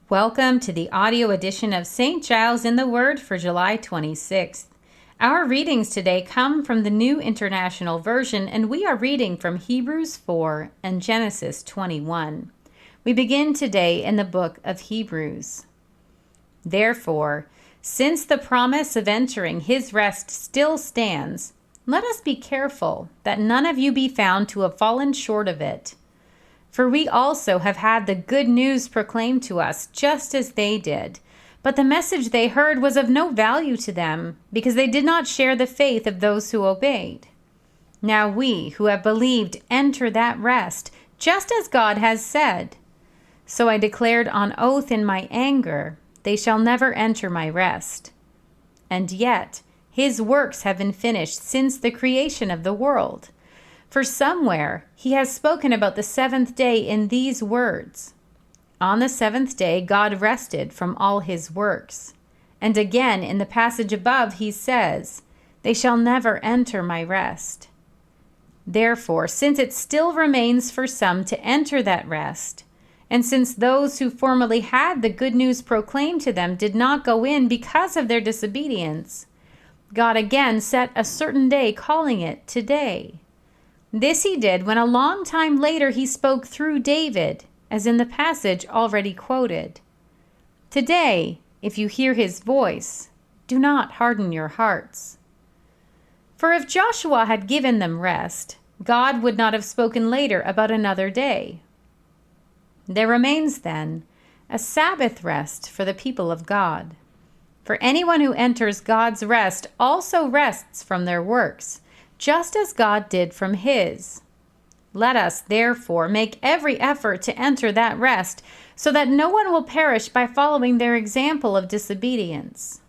Welcome to the audio edition of St. Giles in the Word for July 26th. Our readings today come from the New International Version, and we are reading from Hebrews 4 and Genesis 21. We begin today in the book of Hebrews. Therefore, since the promise of entering his rest still stands, let us be careful that none of you be found to have fallen short of it. For we also have had the good news proclaimed to us, just as they did. But the message they heard was of no value to them, because they did not share the faith of those who obeyed. Now we, who have believed, enter that rest, just as God has said. So I declared on oath in my anger, they shall never enter my rest. And yet, his works have been finished since the creation of the world. For somewhere he has spoken about the seventh day in these words, on the seventh day God rested from all his works. And again in the passage above he says, they shall never enter my rest. Therefore, since it still remains for some to enter that rest, and since those who formerly had the good news proclaimed to them did not go in because of their disobedience, God again set a certain day, calling it today. This he did when a long time later he spoke through David, as in the passage already quoted. Today, if you hear his voice, do not harden your hearts. For if Joshua had given them rest, God would not have spoken later about another day. There remains then a Sabbath rest for the people of God. For anyone who enters God's rest also rests from their works, just as God did from his. Let us, therefore, make every effort to enter that rest, so that no one will perish by following their example of disobedience.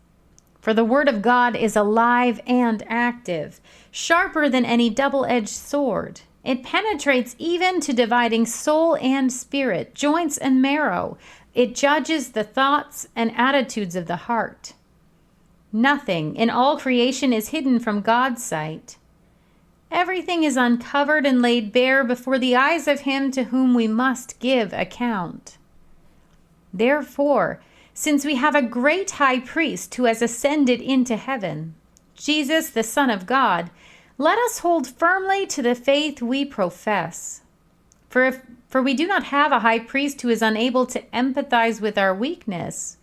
For the word of God is alive and active, sharper than any double-edged sword. It penetrates even to dividing soul and spirit, joints and marrow. It judges the thoughts and attitudes of the heart. Nothing in all creation is hidden from God's sight. Everything is uncovered and laid bare before the eyes of him to whom we must give account. Therefore, since we have a great high priest who has ascended into heaven, Jesus, the Son of God, let us hold firmly to the faith we profess. For we do not have a high priest who is unable to empathize with our weakness,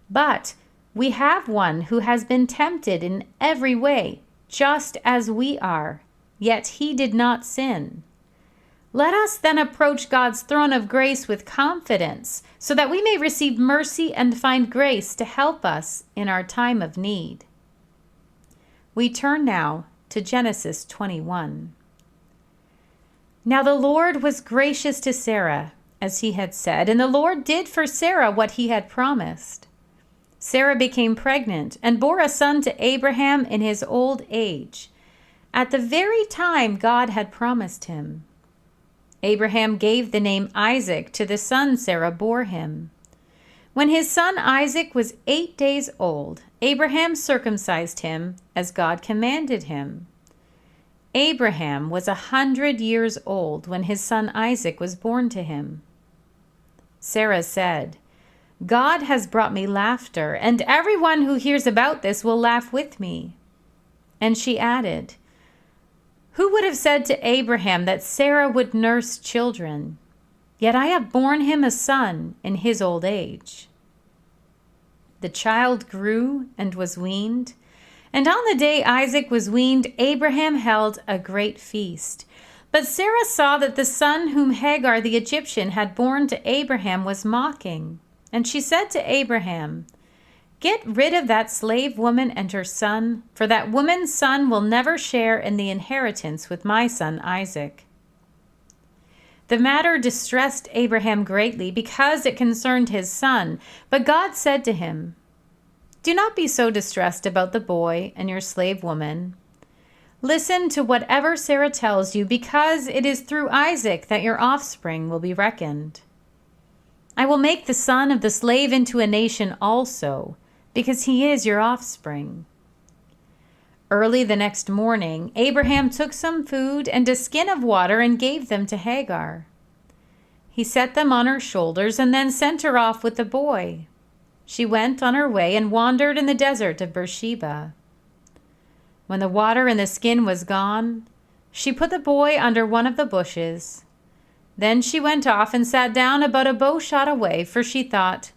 but we have one who has been tempted in every way, just as we are, yet he did not sin. Let us then approach God's throne of grace with confidence, so that we may receive mercy and find grace to help us in our time of need. We turn now to Genesis 21. Now the Lord was gracious to Sarah, as he had said, and the Lord did for Sarah what he had promised. Sarah became pregnant and bore a son to Abraham in his old age, at the very time God had promised him. Abraham gave the name Isaac to the son Sarah bore him. When his son Isaac was 8 days old, Abraham circumcised him as God commanded him. Abraham was 100 years old when his son Isaac was born to him. Sarah said, God has brought me laughter, and everyone who hears about this will laugh with me. And she added, who would have said to Abraham that Sarah would nurse children? Yet I have borne him a son in his old age. The child grew and was weaned, and on the day Isaac was weaned, Abraham held a great feast. But Sarah saw that the son whom Hagar the Egyptian had borne to Abraham was mocking, and she said to Abraham, get rid of that slave woman and her son, for that woman's son will never share in the inheritance with my son Isaac. The matter distressed Abraham greatly because it concerned his son, but God said to him, do not be so distressed about the boy and your slave woman. Listen to whatever Sarah tells you, because it is through Isaac that your offspring will be reckoned. I will make the son of the slave into a nation also, because he is your offspring. Early the next morning, Abraham took some food and a skin of water and gave them to Hagar. He set them on her shoulders and then sent her off with the boy. She went on her way and wandered in the desert of Beersheba. When the water in the skin was gone, she put the boy under one of the bushes. Then she went off and sat down about a bow shot away, for she thought,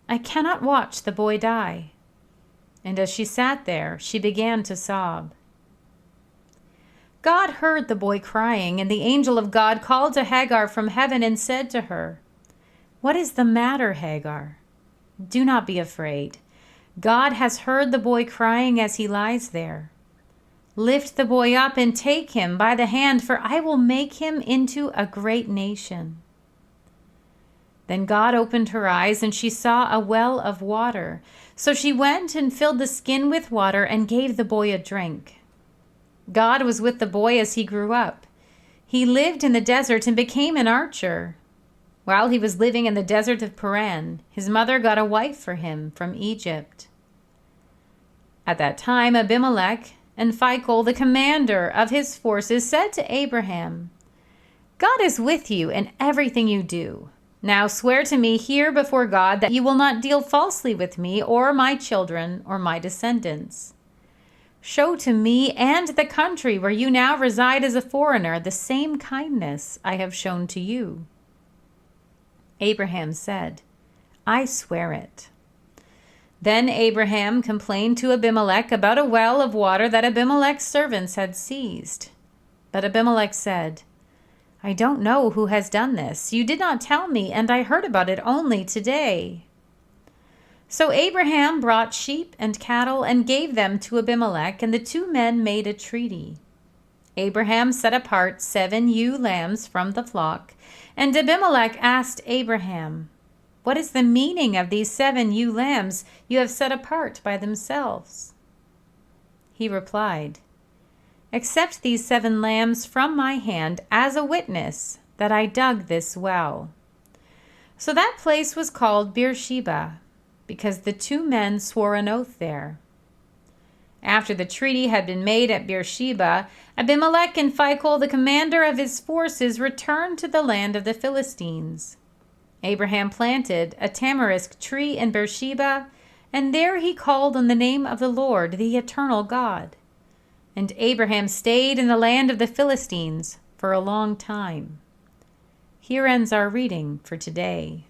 I cannot watch the boy die. And as she sat there, she began to sob. God heard the boy crying, and the angel of God called to Hagar from heaven and said to her, What is the matter, Hagar? Do not be afraid. God has heard the boy crying as he lies there. Lift the boy up and take him by the hand, for I will make him into a great nation. Then God opened her eyes, and she saw a well of water. So she went and filled the skin with water and gave the boy a drink. God was with the boy as he grew up. He lived in the desert and became an archer. While he was living in the desert of Paran, his mother got a wife for him from Egypt. At that time, Abimelech and Phicol, the commander of his forces, said to Abraham, God is with you in everything you do. Now swear to me here before God that you will not deal falsely with me or my children or my descendants. Show to me and the country where you now reside as a foreigner the same kindness I have shown to you. Abraham said, I swear it. Then Abraham complained to Abimelech about a well of water that Abimelech's servants had seized. But Abimelech said, I don't know who has done this. You did not tell me, and I heard about it only today. So Abraham brought sheep and cattle and gave them to Abimelech, and the two men made a treaty. Abraham set apart 7 ewe lambs from the flock, and Abimelech asked Abraham, What is the meaning of these 7 ewe lambs you have set apart by themselves? He replied, Accept these 7 lambs from my hand as a witness that I dug this well. So that place was called Beersheba, because the 2 men swore an oath there. After the treaty had been made at Beersheba, Abimelech and Phicol, the commander of his forces, returned to the land of the Philistines. Abraham planted a tamarisk tree in Beersheba, and there he called on the name of the Lord, the eternal God. And Abraham stayed in the land of the Philistines for a long time. Here ends our reading for today.